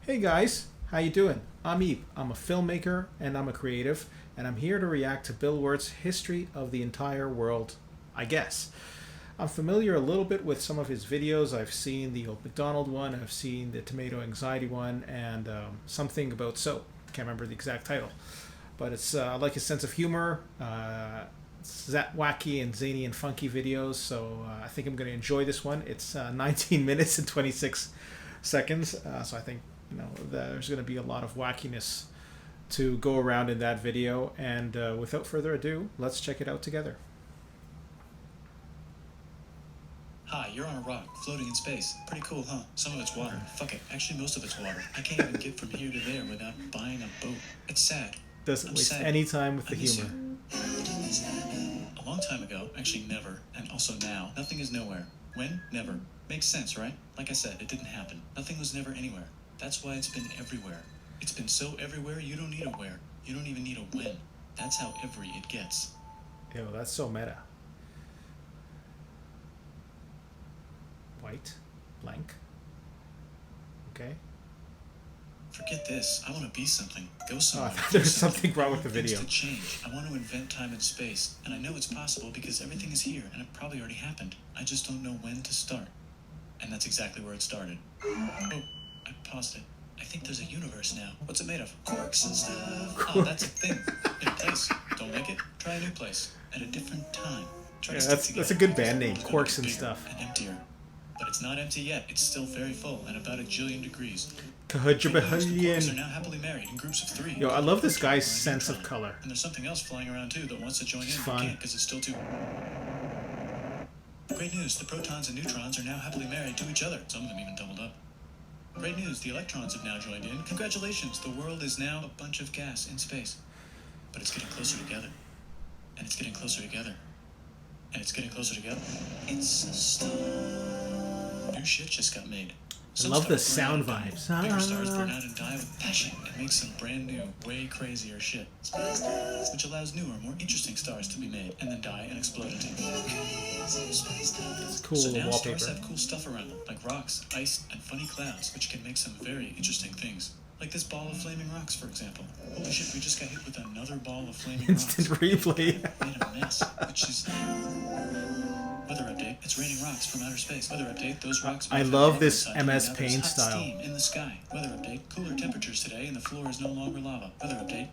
Hey guys, how you doing? I'm Eve. I'm a filmmaker and I'm a creative, and I'm here to react to Bill Wurtz's History of the Entire World, I guess. I'm familiar a little bit with some of his videos. I've seen the Old MacDonald one, I've seen the Tomato Anxiety one, and something about soap. Can't remember the exact title. But I like his sense of humor. It's that wacky and zany and funky videos, so I think I'm going to enjoy this one. It's 19 minutes and 26 seconds, so I think there's going to be a lot of wackiness to go around in that video. And without further ado, let's check it out together. Hi, you're on a rock, floating in space. Pretty cool, huh? Some of it's water. Fuck it. Actually, most of it's water. I can't even get from here to there without buying a boat. It's sad. Doesn't waste any time with the humor. A long time ago, actually never, and also now, nothing is nowhere. When? Never. Makes sense, right? Like I said, it didn't happen. Nothing was never anywhere. That's why it's been everywhere. It's been so everywhere, you don't need a where. You don't even need a when. That's how every it gets. Yo, that's so meta. White, blank. Okay. Forget this. I want to be something. Go somewhere. There's something wrong with the video. Things to change. I want to invent time and space. And I know it's possible because everything is here and it probably already happened. I just don't know when to start. And that's exactly where it started. Oh, I paused it. I think there's a universe now. What's it made of? Quarks and stuff. Oh, that's a thing. In a place. Don't make it. Try a new place. At a different time. Try to that's a good band name. Quarks and stuff. And emptier. But it's not empty yet. It's still very full and about a jillion degrees. Kahujabahillion. Are now happily married in groups of 3. Yo, I love this guy's sense of color. And there's something else flying around too that wants to join in. It's But fun. can't because it's still too. Great news, the protons and neutrons are now happily married to each other. Some of them even doubled up. Great news, the electrons have now joined in. Congratulations, the world is now a bunch of gas in space. But it's getting closer together. And it's getting closer together. And it's getting closer together. It's a star. New shit just got made. I love the sound vibes. Bigger stars burn out and die with passion and make some brand new, way crazier shit. Which allows newer, more interesting stars to be made and then die and explode into. It's cool So little now wallpaper. stars have cool stuff around them, like rocks, ice, and funny clouds, which can make some very interesting things. Like this ball of flaming rocks, for example. Holy shit, we just got hit with another ball of flaming Instant rocks. replay. Made a mess, which is... Weather update, it's raining rocks from outer space. Weather update, those rocks... I love this MS Paint style. Steam in the sky. Weather update, cooler temperatures today and the floor is no longer lava. Weather update,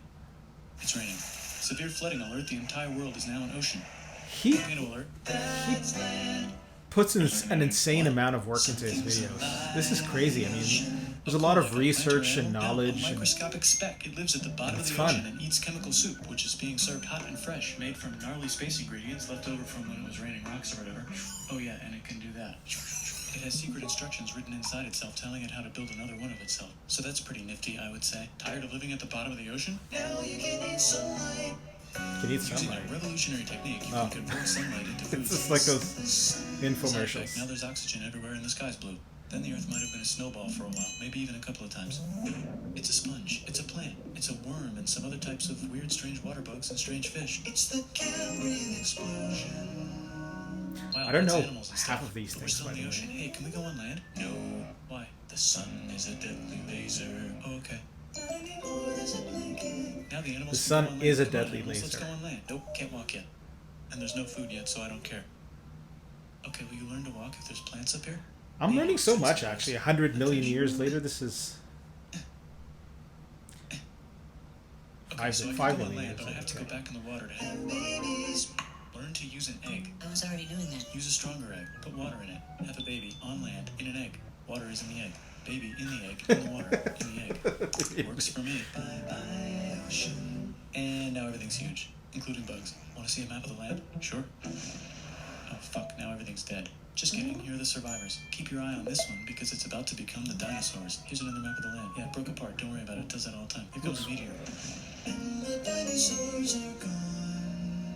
it's raining. Severe flooding alert, the entire world is now an ocean. He Volcano alert. puts an insane amount of work into his videos. This is crazy. I mean, there's a lot of research and knowledge. A microscopic speck. It lives at the bottom of It's the fun. ocean and eats chemical soup, which is being served hot and fresh, made from gnarly space ingredients left over from when it was raining rocks or whatever. Oh yeah, and it can do that. It has secret instructions written inside itself telling it how to build another one of itself. So that's pretty nifty, I would say. Tired of living at the bottom of the ocean? Now you can eat sunlight. Can eat Using sunlight. a revolutionary technique, you can convert sunlight into food. It's just like those Side effect, infomercials. now there's oxygen everywhere and the sky's blue. Then the earth might have been a snowball for a while, maybe even a couple of times. It's a sponge, it's a plant, it's a worm, and some other types of weird, strange water bugs and strange fish. It's the Cambrian explosion. Wow, I don't lots know of animals and half stuff, of these but we're things, still by in the the way. ocean. Hey, can we go on land? No. Why? The sun is a deadly laser. Oh, okay. Now the animals The can sun go on is land. a Come on, deadly animals, Let's laser. go on land. Nope, can't walk yet. And there's no food yet, so I don't care. Okay, will you learn to walk if there's plants up here? I'm learning so much, actually. 100 million years later, this is... Okay, so I can 5 go on million land, years but I have to go later. back in the water to learn to use an egg. I was already doing that. Use a stronger egg. Put water in it. Have a baby on land in an egg. Water is in the egg. Baby in the egg. In the water. In the egg. Works for me. Bye bye ocean. And now everything's huge, including bugs. Want to see a map of the land? Sure. Oh fuck! Now everything's dead. Just kidding. Here are the survivors. Keep your eye on this one because it's about to become the dinosaurs. Here's another map of the land. Yeah, it broke apart. Don't worry about it. It does that all the time. Here comes a meteor. And the dinosaurs are gone.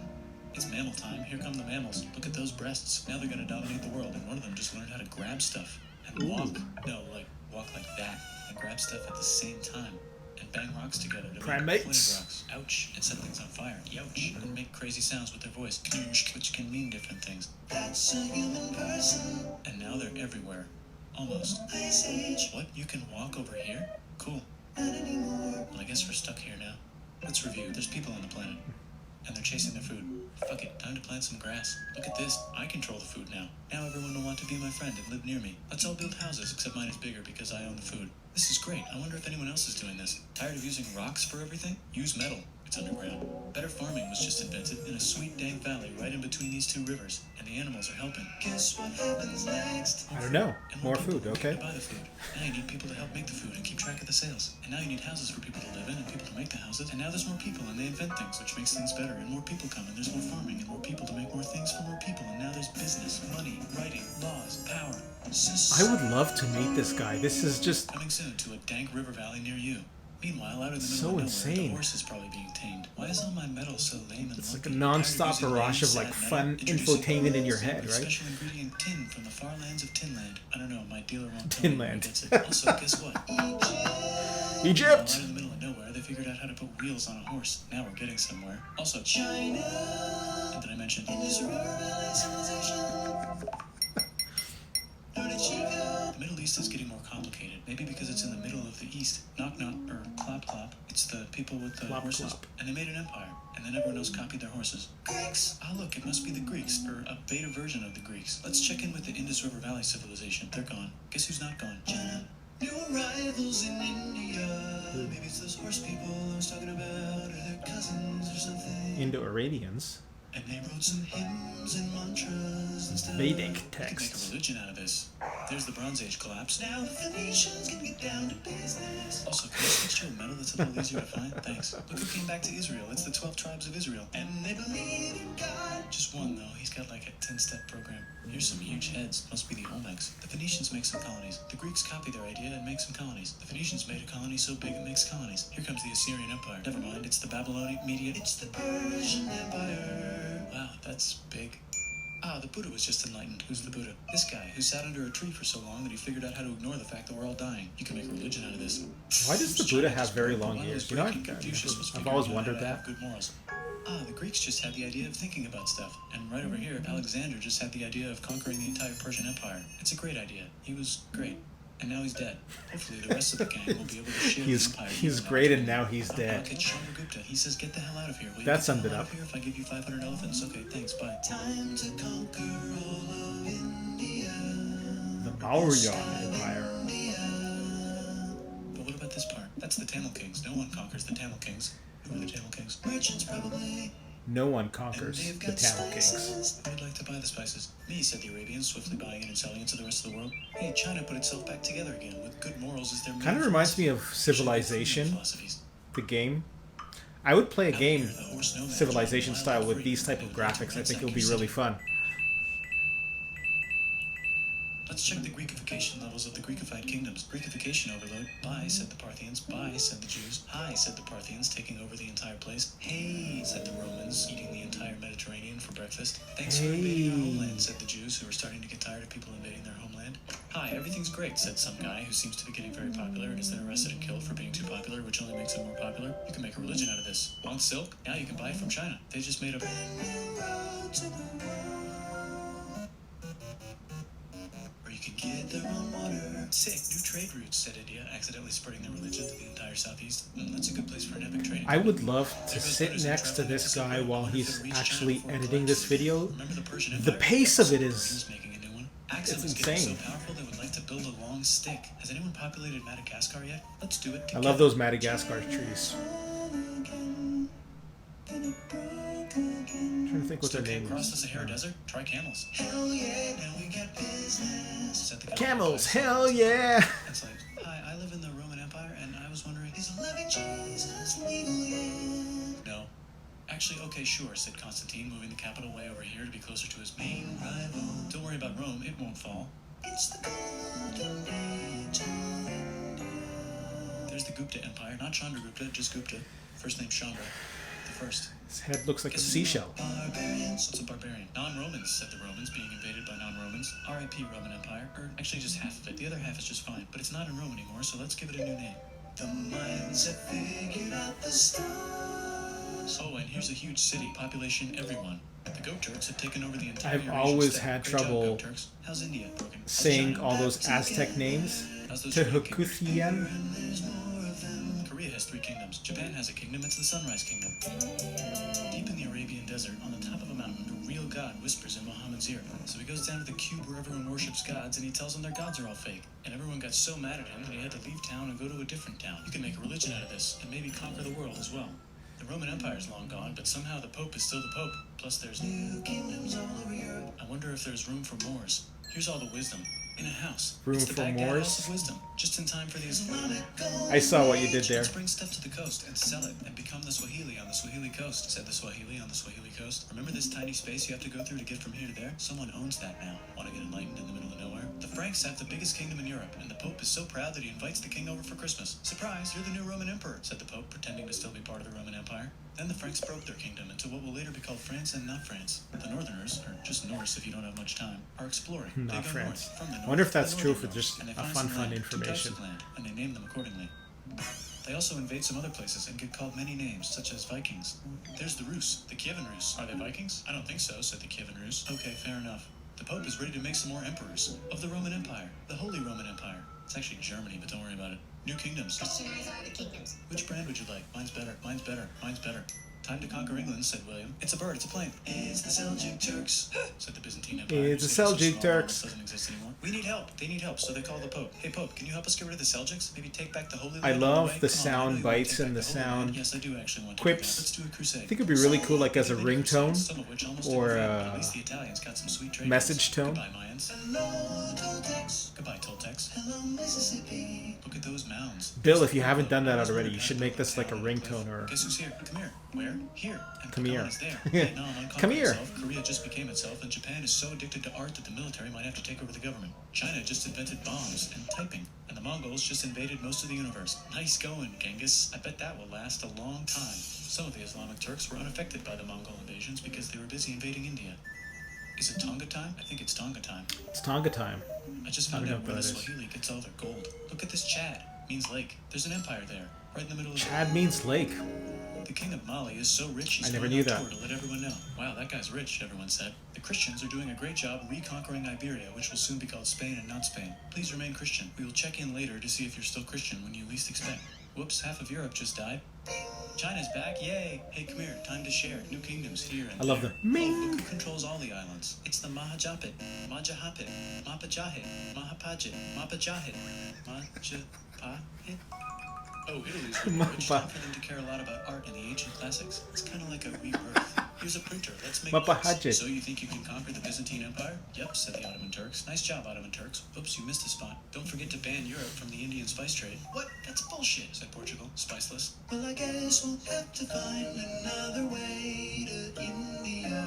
It's mammal time. Here come the mammals. Look at those breasts. Now they're gonna dominate the world, and one of them just learned how to grab stuff and walk. No, like walk like that and grab stuff at the same time and bang rocks together to Primates. make flint rocks. Ouch! And set things on fire. Youch! And make crazy sounds with their voice, which can mean different things. That's a human person. And now they're everywhere. Almost. Ice Age. What? You can walk over here? Cool. Not anymore. Well, I guess we're stuck here now. Let's review. There's people on the planet. And they're chasing their food. Fuck it, time to plant some grass. Look at this. I control the food now. Now everyone will want to be my friend and live near me. Let's all build houses, except mine is bigger because I own the food. This is great. I wonder if anyone else is doing this. Tired of using rocks for everything? Use metal. It's underground. Better farming was just invented in a sweet dank valley right in between these two rivers, and the animals are helping. Guess what happens next? I don't know. And More food, okay. To buy the food. Now you need people to help make the food and keep track of the sales. And now you need houses for people to live in and people to make the houses. And now there's more people and they invent things, which makes things better. And more people come and there's more farming and more people to make more things for more people. And now there's business, money, writing, laws, power. I would love to meet this guy. This is just coming soon to a dank river valley near you. Meanwhile, out in the middle so of nowhere, insane. the horse is probably being tamed. Why is all my metal so lame and It's like lumpy? a non-stop Tired barrage of using like sad fun metal, introducing infotainment in your head, right? Special ingredient tin from the far lands of Tinland. I don't know, my dealer won't tell me Tinland. where he gets it. Also, guess what? Egypt! Well, out in the middle of nowhere, they figured out how to put wheels on a horse. Now we're getting somewhere. Also, China. And did I mention? The Middle East is getting more complicated. Maybe because it's in the middle of the East. Knock knock, or clop clop. It's the people with the Clop, horses. clop. And they made an empire. And then everyone else copied their horses. Greeks! Ah, look, it must be the Greeks, or a beta version of the Greeks. Let's check in with the Indus River Valley civilization. They're gone. Guess who's not gone? China. New arrivals in India. Maybe it's those horse people I was talking about, or their cousins or something. Indo-Iranians. And they wrote some hymns and mantras and stuff. Vedic We could make texts. a religion out of this. There's the Bronze Age collapse. Now the Phoenicians can get down to business. Also, can you switch to a metal that's a little easier to find? Thanks. Look who came back to Israel. It's the 12 tribes of Israel. And they believe in God. Just one, though. He's got like a 10-step program. Here's some huge heads. Must be the Olmecs. The Phoenicians make some colonies. The Greeks copy their idea and make some colonies. The Phoenicians made a colony so big it makes colonies. Here comes the Assyrian Empire. Never mind, it's the Babylonian Median. It's the Persian Empire. Wow, that's big. Ah, the Buddha was just enlightened. Who's the Buddha? This guy, who sat under a tree for so long that he figured out how to ignore the fact that we're all dying. You can make a religion out of this. Why does the Buddha have very long ears? You know, I've always wondered that. Good morals. Ah, the Greeks just had the idea of thinking about stuff. And right over here, Alexander just had the idea of conquering the entire Persian Empire. It's a great idea. He was great. And now he's dead. Hopefully the rest of the gang will be able to share the empire. He's great and now he's dead. Chandragupta. He says, get the hell out of here. Will you That get the summed hell it out up. of here if I give you 500 elephants? Okay, thanks, bye. Time to conquer all of India. The Maurya Empire. But what about this part? That's the Tamil Kings. No one conquers the Tamil Kings. Who are the Tamil Kings? Merchants, probably. No one conquers the Tamil Kings. I'd like to buy the spices. Me, said the Arabians, swiftly buying it and selling it to the rest of the world. Hey, China put itself back together again with good morals as their main Kind of reminds me of philosophy. Civilization, Philosophies. the game. I would play a Out game here, the horse nomad Civilization John style Wilder with these type of Free would like to graphics. I think ransack it'll be your really city. fun. Let's check the Greekification levels of the Greekified kingdoms. Greekification overload. Bye, said the Parthians. Bye, said the Jews. Hi, said the Parthians, taking over the entire place. Hey, said the Romans, eating the entire Mediterranean for breakfast. Thanks for invading our homeland, said the Jews, who were starting to get tired of people invading their homeland. Hi, everything's great, said some guy who seems to be getting very popular and is then arrested and killed for being too popular, which only makes him more popular. You can make a religion out of this. Want silk? Now you can buy it from China. They just made a brand new road to the world. Or you can get their own water. Sick, new trade routes, said India, accidentally spreading their religion to the entire southeast. That's a good place for an epic trading. I would love to sit next to this guy while he's actually editing this video. The pace of it is... Accent it's is getting insane. so powerful they would like to build a long stick. Has anyone populated Madagascar yet? Let's do it I together. love those Madagascar trees. I'm trying to think what their Okay, name across the is. Sahara Desert, try camels. Hell yeah, now we got business. Said the guy Camels, who hell yeah! It's like, hi, I live in the Roman Empire, and I was wondering, is loving Jesus legal yet? No. Actually, okay, sure, said Constantine, moving the capital way over here to be closer to his main rival. Don't worry about Rome, it won't fall. It's the golden age of India. There's the Gupta Empire, not Chandragupta, just Gupta. First name Chandra. The first. His head looks like a Guess seashell. Barbarians. What's a barbarian? Non-Romans, said the Romans, being invaded by non-Romans. R.I.P. Roman Empire. Or actually just half of it. The other half is just fine. But it's not in Rome anymore, so let's give it a new name. The minds have figured out the stars. Oh, and here's a huge city, population everyone. The Goat Turks have taken over the entire I've Eurasian always steppe. had Great job, trouble Goat Turks. How's India broken? How's saying China? all those Aztec names. How's those Korean Tehukuthian. Korea has 3 kingdoms. Japan has a kingdom. It's the Sunrise Kingdom. Deep in the Arabian desert, on the top of a mountain, a real god whispers in Muhammad's ear. So he goes down to the cube where everyone worships gods, and he tells them their gods are all fake. And everyone got so mad at him that he had to leave town and go to a different town. You can make a religion out of this, and maybe conquer the world as well. The Roman Empire is long gone, but somehow the Pope is still the Pope. Plus there's new kingdoms all over Europe. I wonder if there's room for Moors. Here's all the wisdom. In a house. Room It's the for Baghdad Moors? House of Wisdom. Just in time for the Islamic I saw what you did there. Let's bring stuff to the coast and sell it and become the Swahili on the Swahili coast, said the Swahili on the Swahili coast. Remember this tiny space you have to go through to get from here to there? Someone owns that now. Want to get enlightened in the middle of nowhere? The Franks have the biggest kingdom in Europe, and the Pope is so proud that he invites the king over for Christmas. Surprise, you're the new Roman emperor, said the Pope, pretending to still be part of the Roman Empire. Then the Franks broke their kingdom into what will later be called France and not France. The Northerners, or just Norse if you don't have much time, are exploring. They Not go France. north, from the north I wonder if to the that's true northern for north, just and they a find fun some land, 2 types information. of land, and they name them accordingly. They also invade some other places and get called many names, such as Vikings. There's the Rus, the Kievan Rus. Are they Vikings? I don't think so, said the Kievan Rus. Okay, fair enough. The Pope is ready to make some more emperors of the Roman Empire, the Holy Roman Empire. It's actually Germany, but don't worry about it. New kingdoms. Christians are the kingdoms. Which brand would you like? Mine's better, mine's better, mine's better. Time to conquer England, said William. It's a bird, it's a plane. It's the Seljuk Turks, said the Byzantine Empire. It's the Seljuk Turks. Doesn't exist anymore. We need help. They need help, so they call the Pope. Hey Pope, can you help us get rid of the Seljuks? Maybe take back the Holy Land? I all the love way? the Come on, I know sound you wanna bites take and back the Holy Land. sound Yes, I do actually want to quips. do that. Let's do a crusade. I think it'd be really cool, like as a Maybe ringtone crusades, some of which almost or didn't fail, but at least the Italians got some sweet trade message deals. tone. Goodbye, Mayans. Hello, Toltecs. Goodbye, Toltecs. Hello, Mississippi. Look at those mounds. Bill, if you haven't done that already, you should make this like a ringtone or... Guess who's here? Come here. Where? Here. And Come Japan here. is there. Vietnam unconquered Come here. itself. Korea just became itself, and Japan is so addicted to art that the military might have to take over the government. China just invented bombs and typing, and the Mongols just invaded most of the universe. Nice going, Genghis. I bet that will last a long time. Some of the Islamic Turks were unaffected by the Mongol invasions because they were busy invading India. Is it Tonga time? I think it's Tonga time. It's Tonga time. I just I found don't know out where what the that is. Swahili gets all their gold. Look at this Chad. Means lake. There's an empire there, right in the middle of Chad means lake. the king of Mali is so rich he's I never going knew on that. tour to let everyone know. Wow, that guy's rich, everyone said. The Christians are doing a great job reconquering Iberia, which will soon be called Spain and not Spain. Please remain Christian. We will check in later to see if you're still Christian when you least expect. Whoops, half of Europe just died. China's back, yay! Hey, come here, time to share. New kingdoms here and I love there. the ming. Oh, look who controls all the islands. It's the Mahajapit, Majahapit, Mapajahit, Mahapajit, Mapajahit, Majapahit. Oh, Italy's really rich. Time for them to care a lot about art and the ancient classics. It's kind of like a rebirth. Here's a printer. Let's make books. Mapahajit. So you think you can conquer the Byzantine Empire? Yep, said the Ottoman Turks. Nice job, Ottoman Turks. Oops, you missed a spot. Don't forget to ban Europe from the Indian spice trade. What? That's bullshit, said Portugal. Spiceless. Well, I guess we'll have to find another way to India.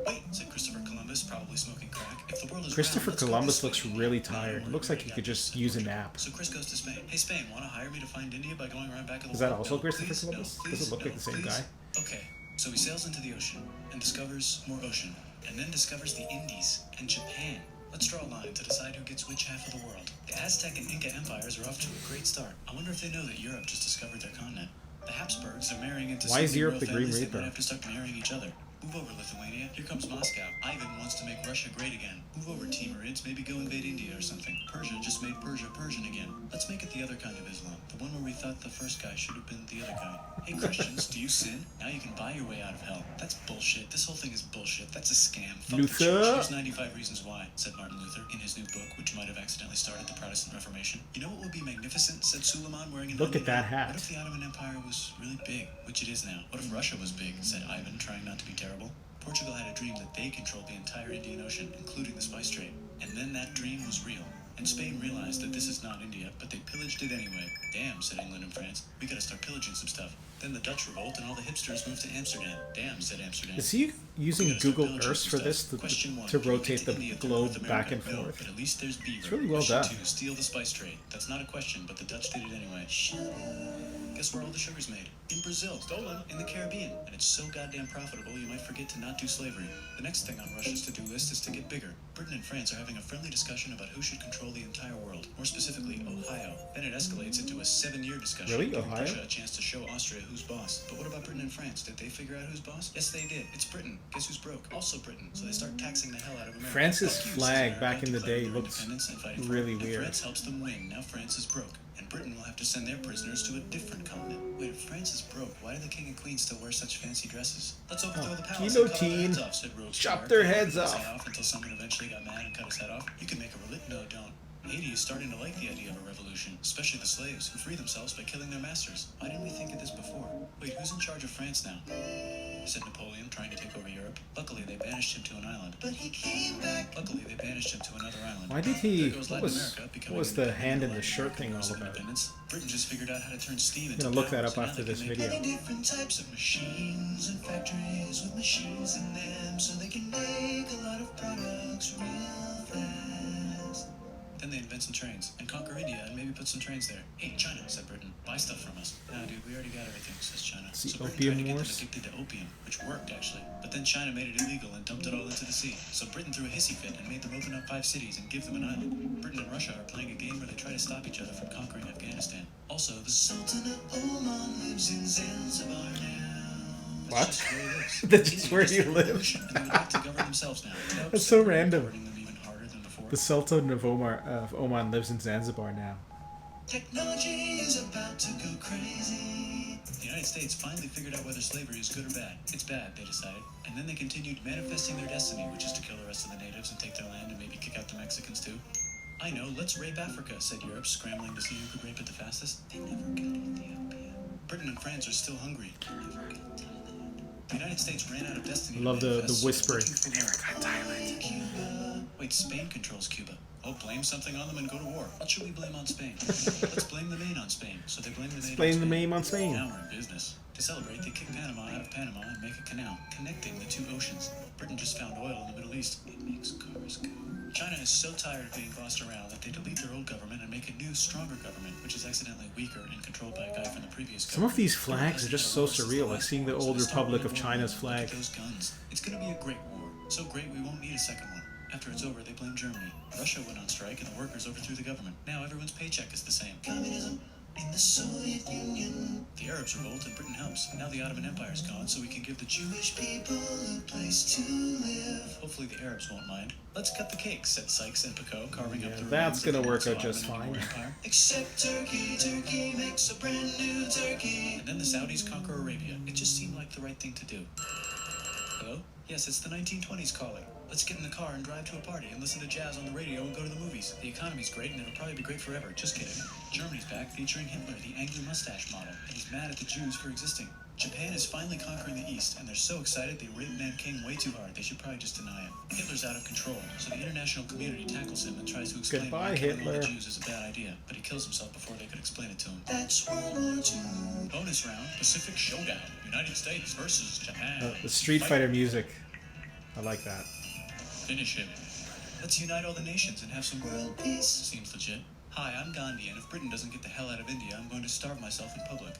Wait, said Christopher Columbus, probably smoking crack. If the world is Christopher round, let's go Columbus this way. looks really tired. It looks like he could just use a nap. So Chris goes to Spain. Hey, Spain, want to hire me to find India by going around back of the Is that world? also No, Christopher please, Columbus? no, Does it look please, like the same please. guy? Okay, so he sails into the ocean and discovers more ocean, and then discovers the Indies and Japan. Let's draw a line to decide who gets which half of the world. The Aztec and Inca empires are off to a great start. I wonder if they know that Europe just discovered their continent. The Habsburgs are marrying into Why is so many Europe royal the Green families they Reaper? might have to start marrying each other. Move over, Lithuania. Here comes Moscow. Ivan wants to make Russia great again. Move over, Timurids. Maybe go invade India or something. Persia just made Persia Persian again. Let's make it the other kind of Islam. The one where we thought the first guy should have been the other guy. Hey, Christians, do you sin? Now you can buy your way out of hell. That's bullshit. This whole thing is bullshit. That's a scam. Fuck Luther. the church. Here's 95 Reasons Why, said Martin Luther in his new book, which might have accidentally started the Protestant Reformation. You know what would be magnificent, said Suleiman, wearing an Look at onion that ring? hat. What if the Ottoman Empire was really big, which it is now? What if Russia was big, said Ivan, trying not to be terrible? Portugal had a dream that they controlled the entire Indian Ocean, including the spice trade. And then that dream was real. And Spain realized that this is not India, but they pillaged it anyway. Damn, said England and France. We gotta start pillaging some stuff. Then the Dutch revolt and all the hipsters moved to Amsterdam. Damn, said Amsterdam. Is he using We gotta start Google pillaging Earth some for stuff. this Question one, to can we rotate get the to India from globe North back America? and No, forth? but at least there's beaver. It's really well Question done. two, steal the spice trade. That's not a question, but the Dutch did it anyway. Guess where all the sugar's made? In Brazil. Stolen. In the Caribbean. And it's so goddamn profitable you might forget to not do slavery. The next thing on Russia's to-do list is to get bigger. Britain and France are having a friendly discussion about who should control control the entire world, more specifically Ohio. Then it escalates into a 7-year discussion, Really? giving Ohio? Prussia a chance to show Austria who's boss. But what about Britain and France? Did they figure out who's boss? Yes, they did. It's Britain. Guess who's broke? Also Britain. So they start taxing the hell out of America. France's Fuck you, flag says back in the declaring day their looked independence and fighting for really it. And weird. France helps them win. Now France is broke. And Britain will have to send their prisoners to a different continent. Wait, if France is broke, why do the king and queen still wear such fancy dresses? Let's overthrow the palace and cut their heads off, said Robespierre. Chop their heads Cut his off. head off until someone eventually got mad and cut his head off. You can make a religion. No, don't. Haiti is starting to like the idea of a revolution, especially the slaves who free themselves by killing their masters. Why didn't we think of this before? Wait, who's in charge of France now? Said Napoleon, trying to take over Europe. Luckily, they banished him to an island. But he came back. Luckily, they banished him to another island. Why did he... There goes What Latin was, America, what becoming was the independent. hand in the Latin shirt America thing all grows about? independence. Britain just figured out how to turn steam into I'm gonna look power, that up so now after they this can make video. many different types of machines and factories with machines in them, so they can make a lot of products real fast. Then they invent some trains and conquer India and maybe put some trains there. Hey, China, said Britain, buy stuff from us. Nah, dude, we already got everything, says China. See, So Britain Opium tried to get them Wars? addicted to opium, which worked actually. But then China made it illegal and dumped it all into the sea. So Britain threw a hissy fit and made them open up 5 cities and give them an island. Britain and Russia are playing a game where they try to stop each other from conquering Afghanistan. Also, the Sultan of Oman lives in Zanzibar now. What? That's just where he lives. That's just where They he had a lives. revolution, and they would like to govern themselves now. That's so random. Governing them even harder than before. The Sultan of Oman lives in Zanzibar now. Technology is about to go crazy. The United States finally figured out whether slavery is good or bad. It's bad, they decided. And then they continued manifesting their destiny, which is to kill the rest of the natives and take their land and maybe kick out the Mexicans too. I know, let's rape Africa, said Europe, scrambling to see who could rape it the fastest. They never got Ethiopia. Britain and France are still hungry. They never got Thailand. The United States ran out of destiny. I love to the manifest, so whispering. they're looking for Thailand. Cuba. Wait, Spain controls Cuba. Oh, blame something on them and go to war. What should we blame on Spain? Let's blame the Maine on Spain. So they blame the Maine Blame on the Spain. Maine on Spain. Now we're in business. To celebrate, they kick Panama out of Panama and make a canal, connecting the 2 oceans. Britain just found oil in the Middle East. It makes cars go. China is so tired of being bossed around that they delete their old government and make a new, stronger government, which is accidentally weaker and controlled by a guy from the previous government. Some of these flags are just so surreal, like seeing the old Republic of China's Look flag. at those guns. It's gonna be a great war. So great we won't need a second one. After it's over, they blame Germany. Russia went on strike and the workers overthrew the government. Now everyone's paycheck is the same. Communism in the Soviet Union. The Arabs revolt and Britain helps. Now the Ottoman Empire's gone, so we can give the Jewish people a place to live. Hopefully the Arabs won't mind. Let's cut the cake, said Sykes and Picot, carving up the that's remains of gonna the work once out just Ottoman fine. Empire. Except Turkey. Turkey makes a brand new Turkey. And then the Saudis conquer Arabia. It just seemed like the right thing to do. Hello? Yes, it's the 1920s calling. Let's get in the car and drive to a party and listen to jazz on the radio and go to the movies. The economy's great and it'll probably be great forever. Just kidding. Germany's back featuring Hitler, the angry mustache model, and he's mad at the Jews for existing. Japan is finally conquering the East, and they're so excited they raped Nanking way too hard. They should probably just deny him. Hitler's out of control, so the international community tackles him and tries to explain Goodbye, why killing all Hitler. the Jews is a bad idea, but he kills himself before they could explain it to him. That's World War II. Bonus round, Pacific Showdown, United States versus Japan. The Street Fighter music. I like that. Finish him. Let's unite all the nations and have some world peace. Seems legit. Hi, I'm Gandhi, and if Britain doesn't get the hell out of India, I'm going to starve myself in public.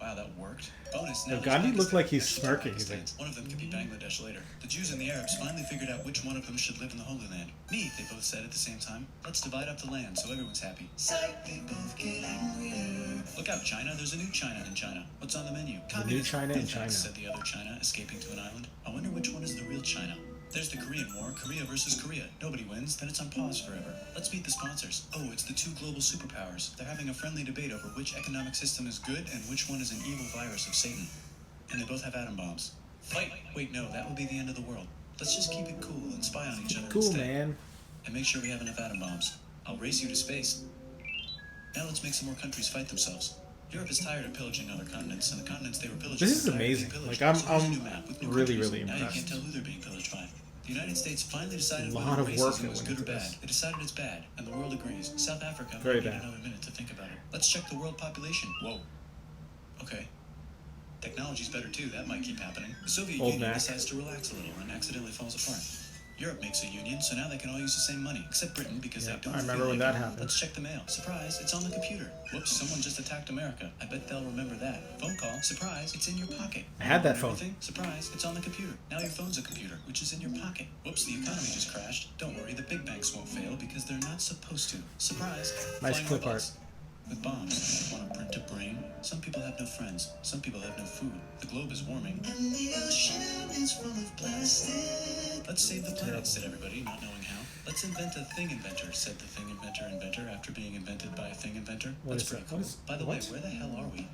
Wow, that worked. Bonus, now Now, there's Gandhi looked Pakistan, like he's Russia, smirking. Pakistan. He's like- One of them could be Bangladesh later. The Jews and the Arabs finally figured out which one of them should live in the Holy Land. Me, they both said at the same time. Let's divide up the land so everyone's happy. Psych, they both get angrier. Look out, China. There's a new China in China. What's on the menu? The new China in Thanks, China. said the other China, escaping to an island. I wonder which one is the real China. There's the Korean War, Korea versus Korea. Nobody wins, then it's on pause forever. Let's meet the sponsors. Oh, it's the 2 global superpowers. They're having a friendly debate over which economic system is good and which one is an evil virus of Satan. And they both have atom bombs. Fight! Wait, no, that would be the end of the world. Let's just keep it cool and spy on each other Cool, instead. man. And make sure we have enough atom bombs. I'll race you to space. Now let's make some more countries fight themselves. Europe is tired of pillaging other continents, and the continents they were pillaging This is are tired of being amazing. pillaged. Like, I'm- So here's a I'm new map with new really, countries. really Now you can't impressed. tell who they're being pillaged by. The United States finally decided A lot whether of work racism that was went good or into bad. this. They decided it's bad, and the world agrees. South Africa Very might need bad. another minute to think about it. Let's check the world population. Whoa. Okay. Technology's better too. That might keep happening. The Soviet Old Union Mac. decides to relax a little and accidentally falls apart. Europe makes a union, so now they can all use the same money, except Britain because Yeah, they don't I remember feel when like that it. happened. Let's check the mail. Surprise, it's on the computer. Whoops, someone just attacked America. I bet they'll remember that. Phone call. Surprise, it's in your pocket. I had that phone. Everything? Surprise, it's on the computer. Now your phone's a computer, which is in your pocket. Whoops, the economy just crashed. Don't worry, the big banks won't fail because they're not supposed to. Surprise. Nice flying clip robots. With bombs, want to print a brain? Some people have no friends. Some people have no food. The globe is warming. And the ocean is full of plastic. Let's save the planet, said everybody, not knowing how. Let's invent a thing inventor, said the thing inventor after being invented by a thing inventor. What That's is pretty that? cool. What is- By the what? way, where the hell are we?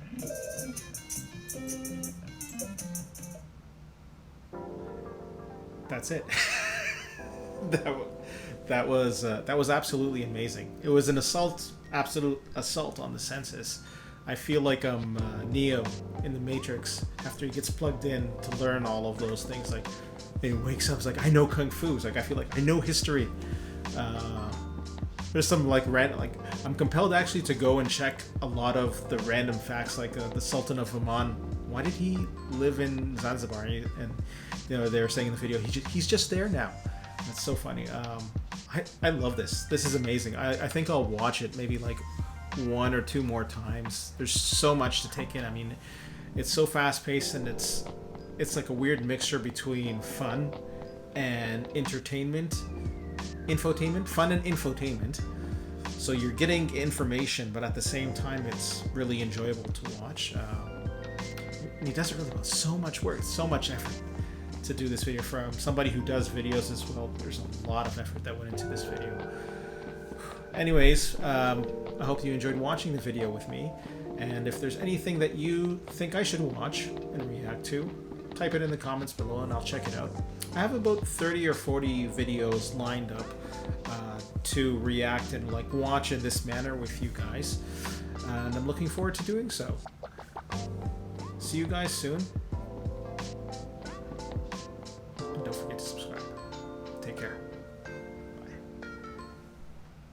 That's it. that was absolutely amazing. It was an absolute assault on the senses. I feel like I'm Neo in the Matrix after he gets plugged in to learn all of those things. Like, and he wakes up, it's like, I know kung fu. It's like, I feel like I know history. There's some like random, like I'm compelled actually to go and check a lot of the random facts, like the Sultan of Oman. Why did he live in Zanzibar? And you know, they were saying in the video, he's just there now. That's so funny. I love this. This is amazing. I think I'll watch it maybe like 1 or 2 more times. There's so much to take in. I mean, it's so fast paced, and it's like a weird mixture between fun and entertainment, fun and infotainment. So you're getting information, but at the same time, it's really enjoyable to watch. And he does it really well. So much work, so much effort to do this video. From somebody who does videos as well, there's a lot of effort that went into this video. Anyways, I hope you enjoyed watching the video with me, and if there's anything that you think I should watch and react to, type it in the comments below and I'll check it out. I have about 30 or 40 videos lined up to react and like watch in this manner with you guys, and I'm looking forward to doing so. See you guys soon, and don't forget to subscribe. Take care.